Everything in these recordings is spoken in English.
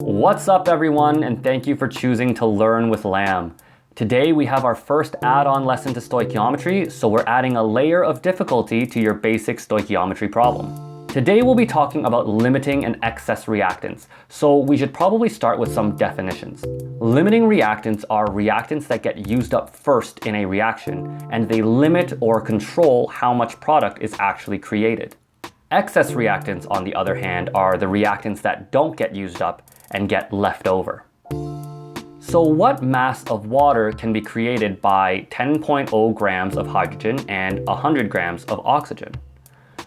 What's up everyone, and thank you for choosing to learn with LAM. Today we have our first add-on lesson to stoichiometry, so we're adding a layer of difficulty to your basic stoichiometry problem. Today we'll be talking about limiting and excess reactants, so we should probably start with some definitions. Limiting reactants are reactants that get used up first in a reaction, and they limit or control how much product is actually created. Excess reactants, on the other hand, are the reactants that don't get used up and get left over. So what mass of water can be created by 10.0 grams of hydrogen and 100 grams of oxygen?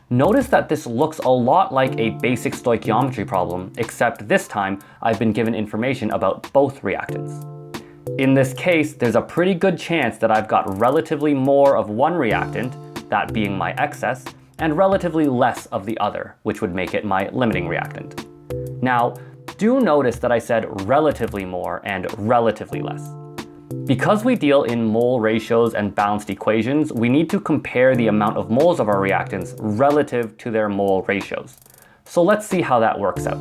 Notice that this looks a lot like a basic stoichiometry problem, except this time I've been given information about both reactants. In this case, there's a pretty good chance that I've got relatively more of one reactant, that being my excess, and relatively less of the other, which would make it my limiting reactant. Now, do notice that I said relatively more and relatively less. Because we deal in mole ratios and balanced equations, we need to compare the amount of moles of our reactants relative to their mole ratios. So let's see how that works out.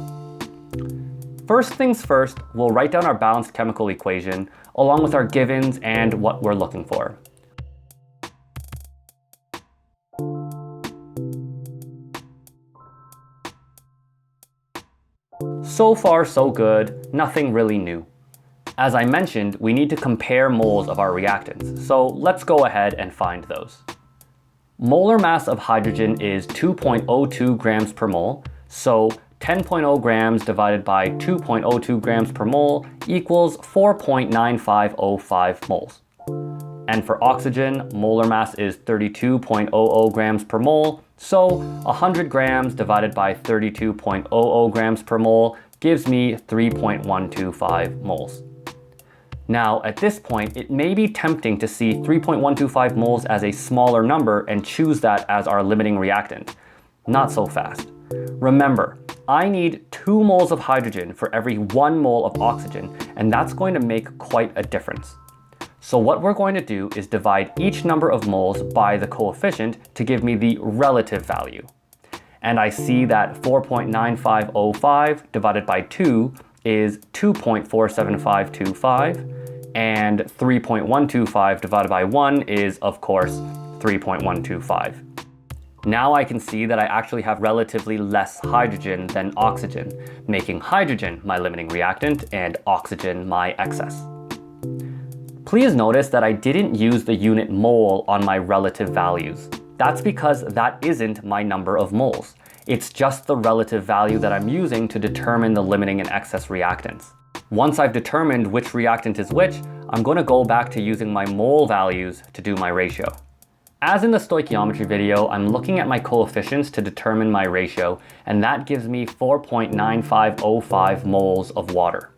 First things first, we'll write down our balanced chemical equation along with our givens and what we're looking for. So far, so good, nothing really new. As I mentioned, we need to compare moles of our reactants, so let's go ahead and find those. Molar mass of hydrogen is 2.02 grams per mole, so 10.0 grams divided by 2.02 grams per mole equals 4.9505 moles. And for oxygen, molar mass is 32.00 grams per mole, so 100 grams divided by 32.00 grams per mole gives me 3.125 moles. Now, at this point, it may be tempting to see 3.125 moles as a smaller number and choose that as our limiting reactant. Not so fast. Remember, I need 2 moles of hydrogen for every 1 mole of oxygen, and that's going to make quite a difference. So what we're going to do is divide each number of moles by the coefficient to give me the relative value. And I see that 4.9505 divided by 2 is 2.47525, and 3.125 divided by 1 is, of course, 3.125. Now I can see that I actually have relatively less hydrogen than oxygen, making hydrogen my limiting reactant and oxygen my excess. Please notice that I didn't use the unit mole on my relative values. That's because that isn't my number of moles. It's just the relative value that I'm using to determine the limiting and excess reactants. Once I've determined which reactant is which, I'm going to go back to using my mole values to do my ratio. As in the stoichiometry video, I'm looking at my coefficients to determine my ratio, and that gives me 4.9505 moles of water.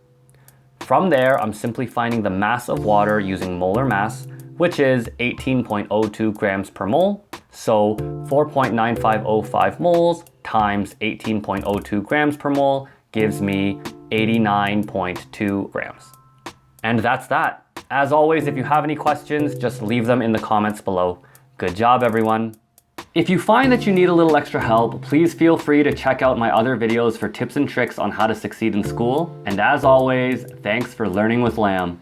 From there, I'm simply finding the mass of water using molar mass, which is 18.02 grams per mole. So 4.9505 moles times 18.02 grams per mole gives me 89.2 grams. And that's that. As always, if you have any questions, just leave them in the comments below. Good job, everyone. If you find that you need a little extra help, please feel free to check out my other videos for tips and tricks on how to succeed in school. And as always, thanks for learning with LAM.